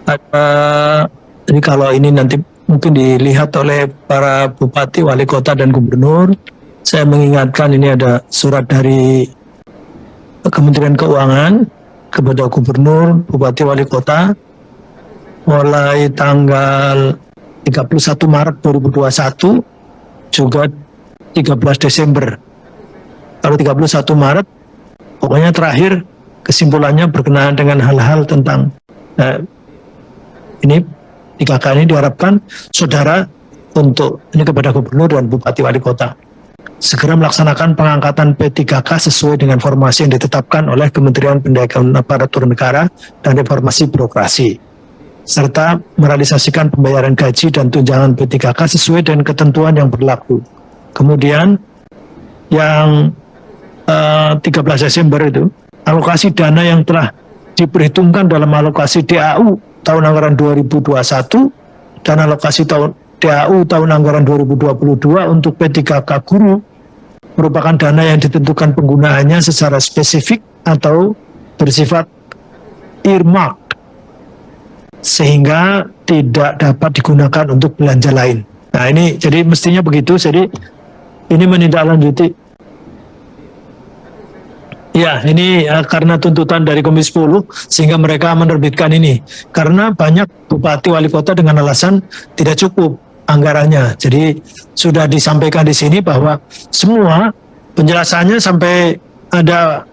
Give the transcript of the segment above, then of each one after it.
Jadi kalau ini nanti mungkin dilihat oleh para bupati, wali kota, dan gubernur, saya mengingatkan ini ada surat dari Kementerian Keuangan kepada gubernur, bupati, wali kota, mulai tanggal 31 Maret 2021, juga 13 Desember. Kalau 31 Maret, pokoknya terakhir kesimpulannya berkenaan dengan hal-hal tentang ini 3K ini diharapkan saudara untuk ini kepada gubernur dan bupati wali kota segera melaksanakan pengangkatan P3K sesuai dengan formasi yang ditetapkan oleh Kementerian Pendidikan Aparatur Negara dan Reformasi Birokrasi, serta merealisasikan pembayaran gaji dan tunjangan P3K sesuai dengan ketentuan yang berlaku. Kemudian yang 13 Desember itu, alokasi dana yang telah diperhitungkan dalam alokasi DAU tahun anggaran 2021 dan alokasi DAU tahun anggaran 2022 untuk P3K guru merupakan dana yang ditentukan penggunaannya secara spesifik atau bersifat earmarked sehingga tidak dapat digunakan untuk belanja lain. Nah ini jadi mestinya begitu, jadi ini menindaklanjuti. Ya, ini karena tuntutan dari Komisi 10 sehingga mereka menerbitkan ini. Karena banyak bupati wali kota dengan alasan tidak cukup anggarannya. Jadi sudah disampaikan di sini bahwa semua penjelasannya sampai ada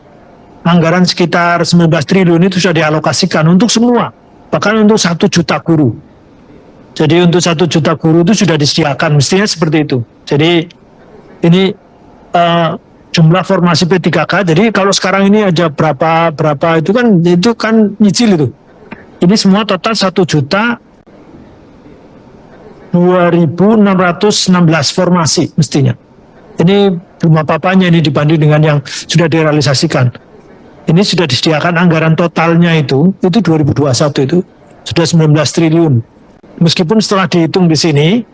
anggaran sekitar 19 triliun itu sudah dialokasikan untuk semua. Bahkan untuk 1 juta guru. Jadi untuk 1 juta guru itu sudah disediakan, mestinya seperti itu. Jadi ini jumlah formasi P3K, jadi kalau sekarang ini aja berapa itu kan nyicil itu. Ini semua total 1.2.616 formasi mestinya. Ini belum apa-apanya ini dibanding dengan yang sudah direalisasikan. Ini sudah disediakan anggaran totalnya itu 2021 itu sudah 19 triliun. Meskipun setelah dihitung di sini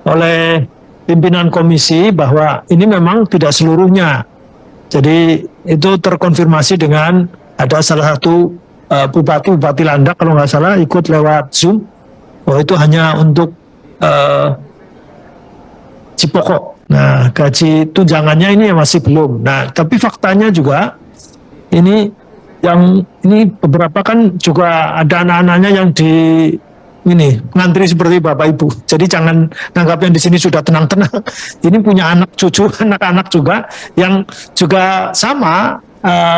oleh pimpinan komisi bahwa ini memang tidak seluruhnya. Jadi itu terkonfirmasi dengan ada salah satu bupati Landak kalau nggak salah ikut lewat Zoom, bahwa itu hanya untuk Cipokok. Nah gaji tunjangannya ini masih belum. Nah tapi faktanya juga ini beberapa kan juga ada anak-anaknya yang di ini ngantri seperti Bapak Ibu. Jadi jangan nanggap yang di sini sudah tenang-tenang. Ini punya anak cucu, anak-anak juga yang juga sama,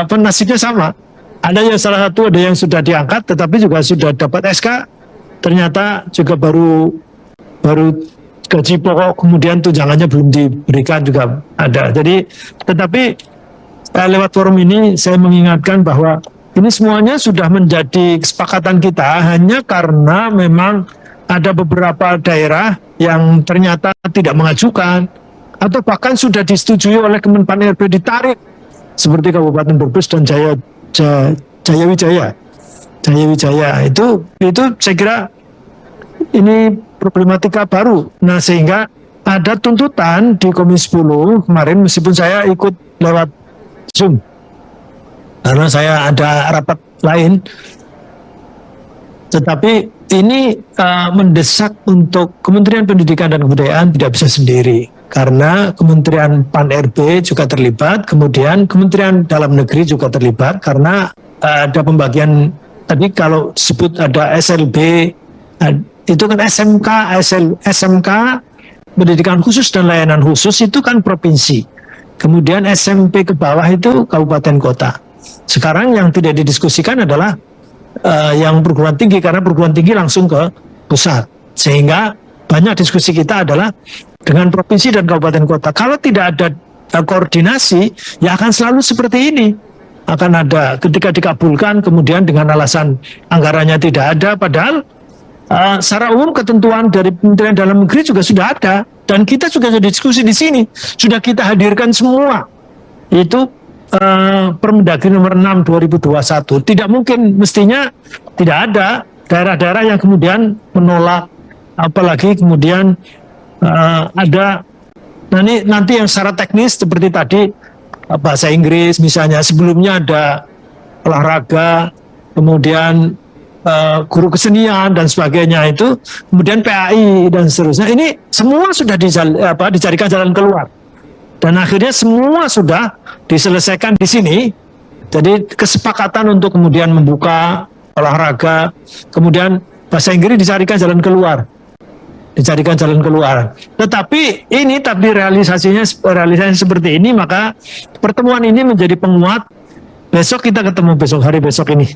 nasibnya sama. Ada yang salah satu ada yang sudah diangkat, tetapi juga sudah dapat SK. Ternyata juga baru gaji pokok, kemudian tunjangannya belum diberikan juga ada. Jadi, tetapi lewat forum ini saya mengingatkan bahwa ini semuanya sudah menjadi kesepakatan kita hanya karena memang ada beberapa daerah yang ternyata tidak mengajukan atau bahkan sudah disetujui oleh Kemenpan RB ditarik seperti Kabupaten Brebes dan Jayawijaya. Itu saya kira ini problematika baru. Nah sehingga ada tuntutan di Komisi 10 kemarin meskipun saya ikut lewat Zoom. Karena saya ada rapat lain, tetapi ini mendesak untuk Kementerian Pendidikan dan Kebudayaan tidak bisa sendiri, karena Kementerian Pan-RB juga terlibat, kemudian Kementerian Dalam Negeri juga terlibat, karena ada pembagian, tadi kalau disebut ada SLB, itu kan SMK, Pendidikan Khusus dan Layanan Khusus itu kan provinsi, kemudian SMP ke bawah itu kabupaten kota. Sekarang yang tidak didiskusikan adalah yang perguruan tinggi, karena perguruan tinggi langsung ke pusat. Sehingga banyak diskusi kita adalah dengan provinsi dan kabupaten kota. Kalau tidak ada koordinasi, ya akan selalu seperti ini. Akan ada ketika dikabulkan, kemudian dengan alasan anggarannya tidak ada, padahal secara umum ketentuan dari Kementerian Dalam Negeri juga sudah ada. Dan kita juga sudah diskusi di sini. Sudah kita hadirkan semua. Itu Permendagri nomor 6 2021. Tidak mungkin, mestinya tidak ada daerah-daerah yang kemudian menolak, apalagi kemudian ada nanti yang secara teknis seperti tadi bahasa Inggris misalnya, sebelumnya ada olahraga, kemudian guru kesenian dan sebagainya itu, kemudian PAI dan seterusnya. Ini semua sudah dicarikan jalan keluar. Dan akhirnya semua sudah diselesaikan di sini. Jadi kesepakatan untuk kemudian membuka olahraga, kemudian bahasa Inggris dicarikan jalan keluar. Tetapi realisasinya seperti ini, maka pertemuan ini menjadi penguat. Besok kita ketemu, hari besok ini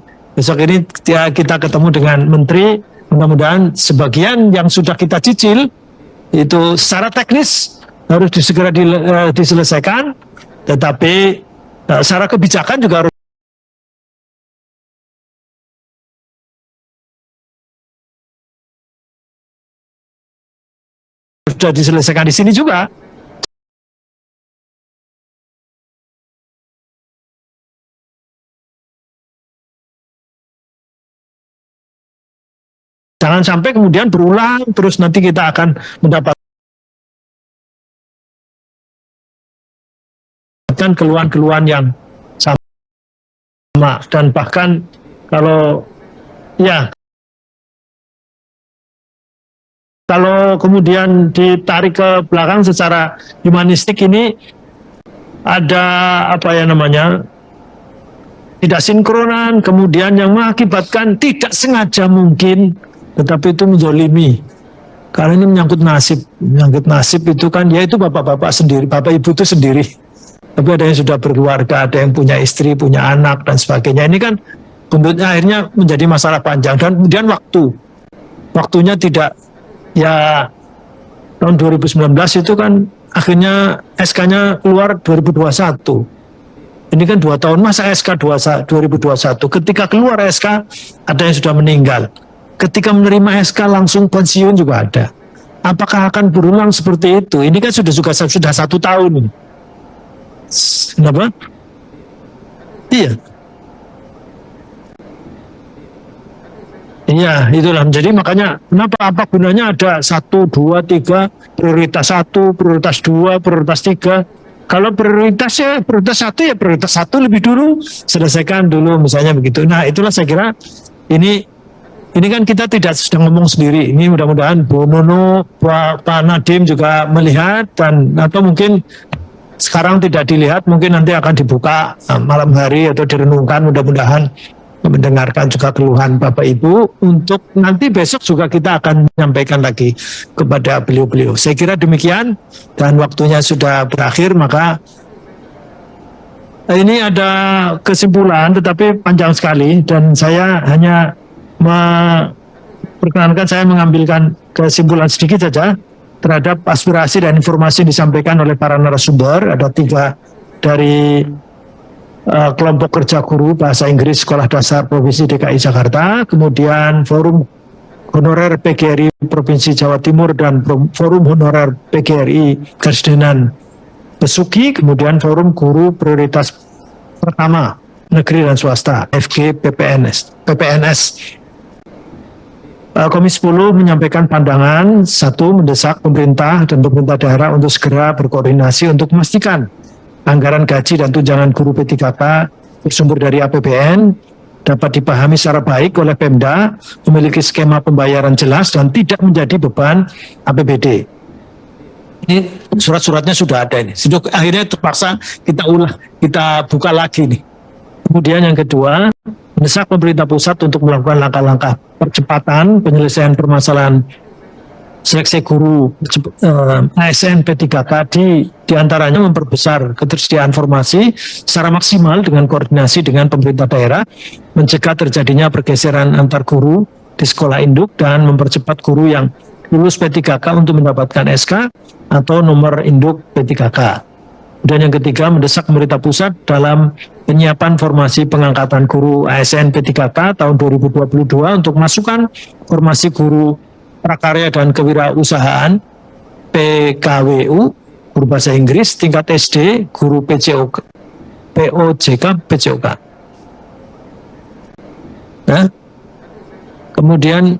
kita ketemu dengan menteri. Mudah-mudahan sebagian yang sudah kita cicil itu secara teknis harus segera diselesaikan, tetapi secara kebijakan juga harus sudah diselesaikan di sini juga. Jangan sampai kemudian berulang terus, nanti kita akan mendapatkan keluhan-keluhan yang sama, dan bahkan kalau kemudian ditarik ke belakang secara humanistik, ini ada tidak sinkronan, kemudian yang mengakibatkan tidak sengaja mungkin, tetapi itu menzolimi. Karena ini menyangkut nasib itu kan, ya itu bapak-bapak sendiri, bapak ibu itu sendiri. Tapi ada yang sudah berkeluarga, ada yang punya istri, punya anak, dan sebagainya. Ini kan akhirnya menjadi masalah panjang. Dan kemudian waktunya tidak, tahun 2019 itu kan akhirnya SK-nya keluar 2021. Ini kan 2 tahun, masa SK 2021. Ketika keluar SK, ada yang sudah meninggal. Ketika menerima SK langsung pensiun juga ada. Apakah akan berulang seperti itu? Ini kan sudah 1 tahun. Kenapa? Iya. Iya, itulah. Jadi makanya apa gunanya ada 1, 2, 3, prioritas 1, prioritas 2, prioritas 3. Kalau prioritas 1 lebih dulu, selesaikan dulu misalnya begitu. Nah, itulah saya kira ini kan kita tidak sedang ngomong sendiri. Ini mudah-mudahan Bu Nono, Pak Nadiem juga melihat, atau mungkin sekarang tidak dilihat, mungkin nanti akan dibuka malam hari atau direnungkan, mudah-mudahan mendengarkan juga keluhan Bapak Ibu, untuk nanti besok juga kita akan menyampaikan lagi kepada beliau-beliau. Saya kira demikian, dan waktunya sudah berakhir, maka ini ada kesimpulan tetapi panjang sekali, dan saya hanya perkenankan saya mengambilkan kesimpulan sedikit saja terhadap aspirasi dan informasi yang disampaikan oleh para narasumber. Ada 3 dari kelompok kerja guru bahasa Inggris Sekolah Dasar Provinsi DKI Jakarta, kemudian Forum Honorer PGRI Provinsi Jawa Timur, dan Forum Honorer PGRI Kersdenan Besuki, kemudian Forum Guru Prioritas Pertama Negeri dan Swasta FG PPNS. Komisi 10 menyampaikan pandangan, 1, mendesak pemerintah dan pemerintah daerah untuk segera berkoordinasi untuk memastikan anggaran gaji dan tunjangan guru P3K bersumber dari APBN dapat dipahami secara baik oleh Pemda, memiliki skema pembayaran jelas dan tidak menjadi beban APBD. Ini surat-suratnya sudah ada ini. Akhirnya terpaksa kita buka lagi nih. Kemudian yang kedua, mendesak pemerintah pusat untuk melakukan langkah-langkah percepatan penyelesaian permasalahan seleksi guru ASN P3K, di antaranya memperbesar ketersediaan formasi secara maksimal dengan koordinasi dengan pemerintah daerah, mencegah terjadinya pergeseran antar guru di sekolah induk, dan mempercepat guru yang lulus P3K untuk mendapatkan SK atau nomor induk P3K. Dan yang ketiga, mendesak pemerintah pusat dalam penyiapan formasi pengangkatan guru ASN P3K tahun 2022 untuk masukkan formasi guru prakarya dan kewirausahaan PKWU, guru bahasa Inggris tingkat SD, guru PJOK, POJK, PJOK. Nah, kemudian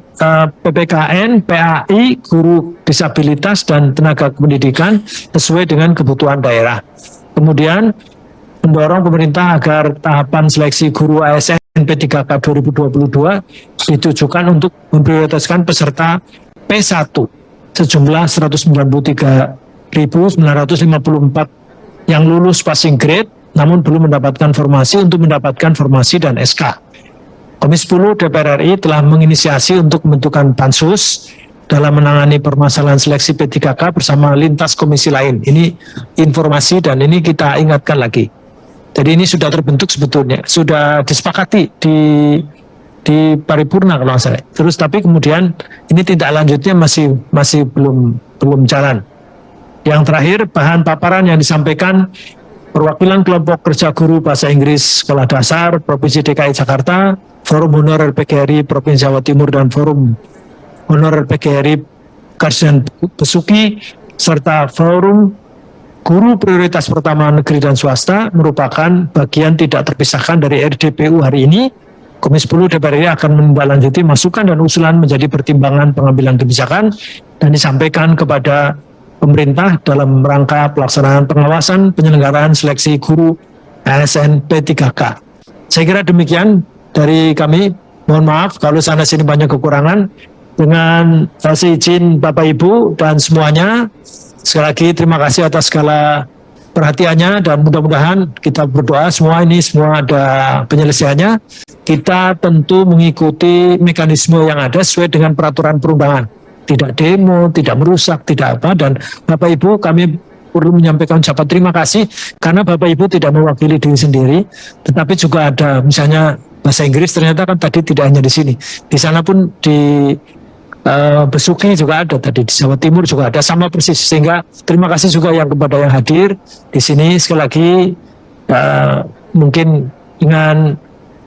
PPKN, PAI, guru disabilitas dan tenaga pendidikan sesuai dengan kebutuhan daerah. Kemudian mendorong pemerintah agar tahapan seleksi guru ASN P3K 2022 ditujukan untuk memprioritaskan peserta P1 sejumlah 193.954 yang lulus passing grade namun belum mendapatkan formasi untuk mendapatkan formasi dan SK. Komisi 10 DPR RI telah menginisiasi untuk pembentukan pansus dalam menangani permasalahan seleksi P3K bersama lintas komisi lain. Ini informasi dan ini kita ingatkan lagi. Jadi ini sudah terbentuk sebetulnya, sudah disepakati di paripurna kalau nggak salah. Terus tapi kemudian ini tindak lanjutnya masih belum jalan. Yang terakhir, bahan paparan yang disampaikan perwakilan kelompok kerja guru bahasa Inggris Sekolah Dasar Provinsi DKI Jakarta, Forum Honorer PGRI Provinsi Jawa Timur dan Forum Honorer PGRI Kabupaten Besuki serta Forum Guru Prioritas Pertama Negeri dan Swasta merupakan bagian tidak terpisahkan dari RDPU hari ini. Komisi 10 DPR RI akan menindaklanjuti masukan dan usulan menjadi pertimbangan pengambilan kebijakan dan disampaikan kepada pemerintah dalam rangka pelaksanaan pengawasan penyelenggaraan seleksi guru ASN P3K. Saya kira demikian dari kami. Mohon maaf kalau sana sini banyak kekurangan. Dengan kasih izin Bapak Ibu dan semuanya, sekali lagi terima kasih atas segala perhatiannya dan mudah-mudahan kita berdoa semua ada penyelesaiannya. Kita tentu mengikuti mekanisme yang ada sesuai dengan peraturan perundangan. Tidak demo, tidak merusak, tidak apa. Dan Bapak Ibu kami perlu menyampaikan ucapan terima kasih karena Bapak Ibu tidak mewakili diri sendiri, tetapi juga ada misalnya bahasa Inggris ternyata kan tadi tidak hanya di sini. Di sana pun di Besuki juga ada tadi, di Jawa Timur juga ada sama persis, sehingga terima kasih juga yang kepada yang hadir di sini. Sekali lagi mungkin dengan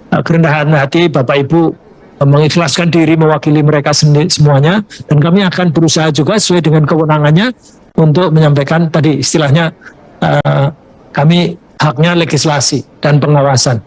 kerendahan hati Bapak Ibu mengikhlaskan diri mewakili mereka semuanya, dan kami akan berusaha juga sesuai dengan kewenangannya untuk menyampaikan tadi istilahnya kami haknya legislasi dan pengawasan.